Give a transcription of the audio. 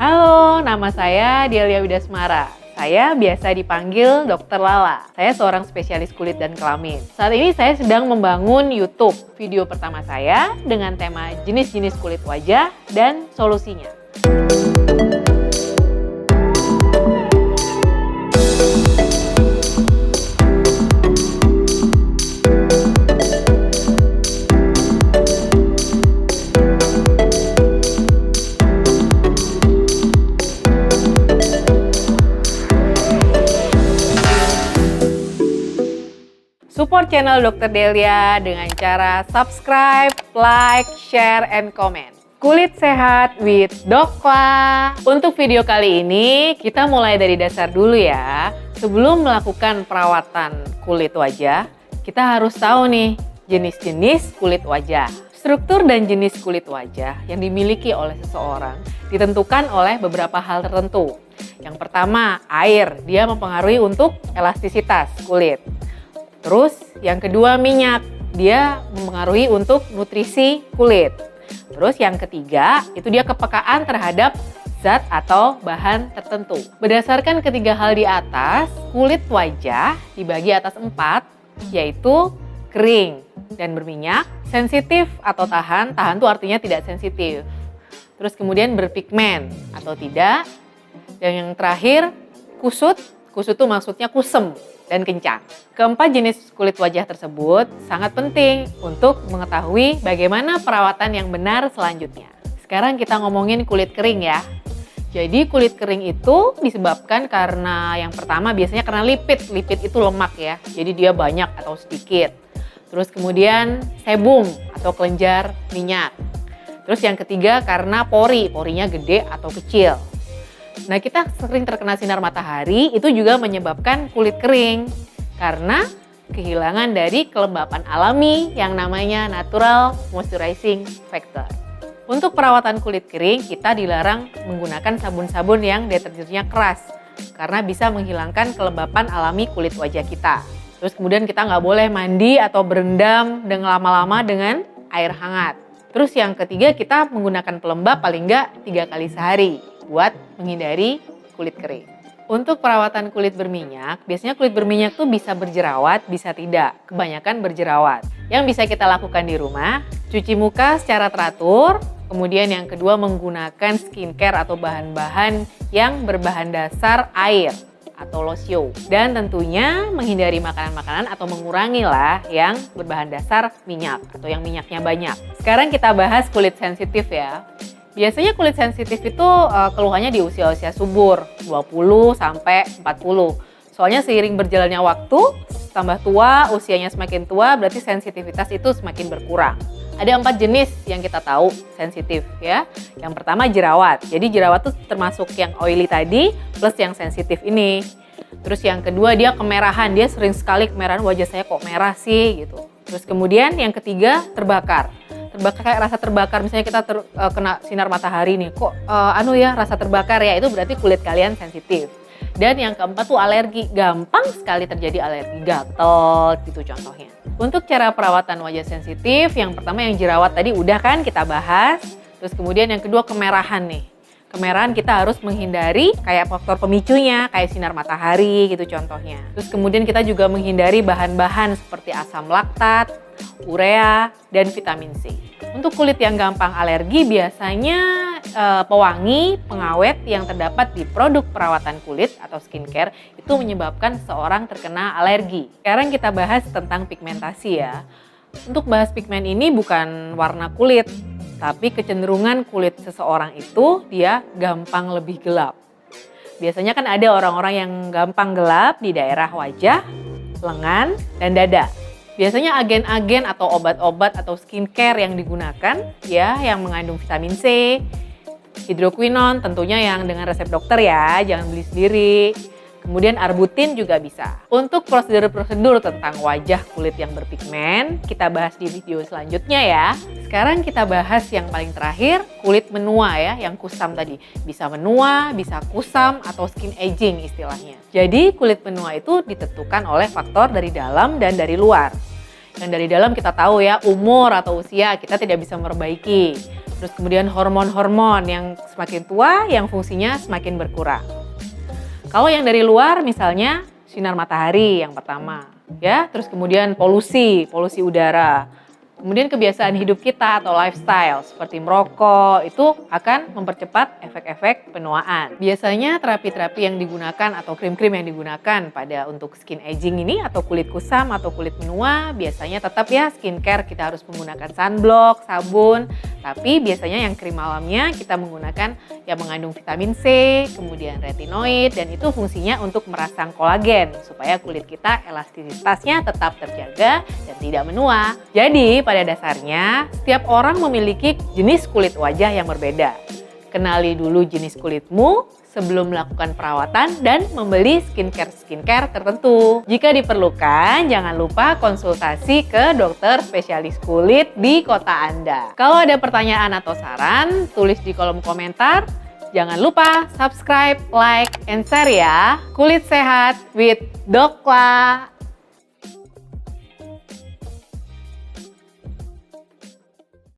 Halo, nama saya Delia Widasmara. Saya biasa dipanggil Dr. Lala. Saya seorang spesialis kulit dan kelamin. Saat ini saya sedang membangun YouTube. Video pertama saya dengan tema jenis-jenis kulit wajah dan solusinya. Support channel Dr. Delia dengan cara subscribe, like, share, and comment. Kulit sehat with Dokla. Untuk video kali ini, kita mulai dari dasar dulu ya. Sebelum melakukan perawatan kulit wajah, kita harus tahu nih jenis-jenis kulit wajah. Struktur dan jenis kulit wajah yang dimiliki oleh seseorang ditentukan oleh beberapa hal tertentu. Yang pertama, air. Dia mempengaruhi untuk elastisitas kulit. Terus yang kedua minyak, dia mempengaruhi untuk nutrisi kulit. Terus yang ketiga itu dia kepekaan terhadap zat atau bahan tertentu. Berdasarkan ketiga hal di atas, kulit wajah dibagi atas 4, yaitu kering dan berminyak, sensitif atau tahan, tahan itu artinya tidak sensitif. Terus kemudian berpigmen atau tidak. Dan yang terakhir kusut, kusut itu maksudnya kusem dan kencang. Keempat jenis kulit wajah tersebut sangat penting untuk mengetahui bagaimana perawatan yang benar selanjutnya. Sekarang kita ngomongin kulit kering ya. Jadi kulit kering itu disebabkan karena yang pertama biasanya karena lipid. Lipid itu lemak ya, jadi dia banyak atau sedikit. Terus kemudian sebum atau kelenjar minyak. Terus yang ketiga karena pori, porinya gede atau kecil. Nah, kita sering terkena sinar matahari itu juga menyebabkan kulit kering karena kehilangan dari kelembapan alami yang namanya natural moisturizing factor. Untuk perawatan kulit kering, kita dilarang menggunakan sabun-sabun yang deterjennya keras karena bisa menghilangkan kelembapan alami kulit wajah kita. Terus kemudian kita nggak boleh mandi atau berendam dengan lama-lama dengan air hangat. Terus yang ketiga, kita menggunakan pelembab paling nggak 3 kali sehari buat menghindari kulit kering. Untuk perawatan kulit berminyak, biasanya kulit berminyak tuh bisa berjerawat, bisa tidak. Kebanyakan berjerawat. Yang bisa kita lakukan di rumah, cuci muka secara teratur. Kemudian yang kedua, menggunakan skincare atau bahan-bahan yang berbahan dasar air atau lotion. Dan tentunya menghindari makanan-makanan atau mengurangi lah yang berbahan dasar minyak atau yang minyaknya banyak. Sekarang kita bahas kulit sensitif ya. Biasanya kulit sensitif itu keluhannya di usia-usia subur, 20 sampai 40. Soalnya seiring berjalannya waktu, tambah tua, usianya semakin tua, berarti sensitivitas itu semakin berkurang. Ada 4 jenis yang kita tahu sensitif ya. Yang pertama jerawat. Jadi jerawat itu termasuk yang oily tadi plus yang sensitif ini. Terus yang kedua dia kemerahan. Dia sering sekali kemerahan, wajah saya kok merah sih gitu. Terus kemudian yang ketiga terbakar. Terbakar kayak rasa terbakar, misalnya kita kena sinar matahari nih, kok rasa terbakar ya, itu berarti kulit kalian sensitif. Dan yang keempat tuh alergi, gampang sekali terjadi alergi, gatel gitu contohnya. Untuk cara perawatan wajah sensitif, yang pertama yang jerawat tadi udah kan kita bahas. Terus kemudian yang kedua kemerahan nih. Kemerahan kita harus menghindari kayak faktor pemicunya, kayak sinar matahari gitu contohnya. Terus kemudian kita juga menghindari bahan-bahan seperti asam laktat, urea, dan vitamin C. Untuk kulit yang gampang alergi biasanya pewangi, pengawet yang terdapat di produk perawatan kulit atau skincare itu menyebabkan seorang terkena alergi. Sekarang kita bahas tentang pigmentasi ya. Untuk bahas pigmen ini bukan warna kulit, tapi kecenderungan kulit seseorang itu dia gampang lebih gelap. Biasanya kan ada orang-orang yang gampang gelap di daerah wajah, lengan, dan dada. Biasanya agen-agen atau obat-obat atau skincare yang digunakan ya yang mengandung vitamin C, hidroquinone tentunya yang dengan resep dokter ya, jangan beli sendiri. Kemudian arbutin juga bisa. Untuk prosedur-prosedur tentang wajah kulit yang berpigmen, kita bahas di video selanjutnya ya. Sekarang kita bahas yang paling terakhir, kulit menua ya, yang kusam tadi. Bisa menua, bisa kusam, atau skin aging istilahnya. Jadi kulit menua itu ditentukan oleh faktor dari dalam dan dari luar. Yang dari dalam kita tahu ya, umur atau usia kita tidak bisa memperbaiki. Terus kemudian hormon-hormon yang semakin tua, yang fungsinya semakin berkurang. Kalau yang dari luar misalnya sinar matahari yang pertama, ya. Terus kemudian polusi udara. Kemudian kebiasaan hidup kita atau lifestyle seperti merokok itu akan mempercepat efek-efek penuaan. Biasanya terapi-terapi yang digunakan atau krim-krim yang digunakan pada untuk skin aging ini atau kulit kusam atau kulit menua, biasanya tetap ya skincare kita harus menggunakan sunblock, sabun. Tapi biasanya yang krim malamnya kita menggunakan yang mengandung vitamin C, kemudian retinoid, dan itu fungsinya untuk merangsang kolagen supaya kulit kita elastisitasnya tetap terjaga dan tidak menua. Jadi pada dasarnya setiap orang memiliki jenis kulit wajah yang berbeda. Kenali dulu jenis kulitmu sebelum melakukan perawatan dan membeli skincare tertentu. Jika diperlukan, jangan lupa konsultasi ke dokter spesialis kulit di kota Anda. Kalau ada pertanyaan atau saran, tulis di kolom komentar. Jangan lupa subscribe, like, and share ya. Kulit sehat with Dokla.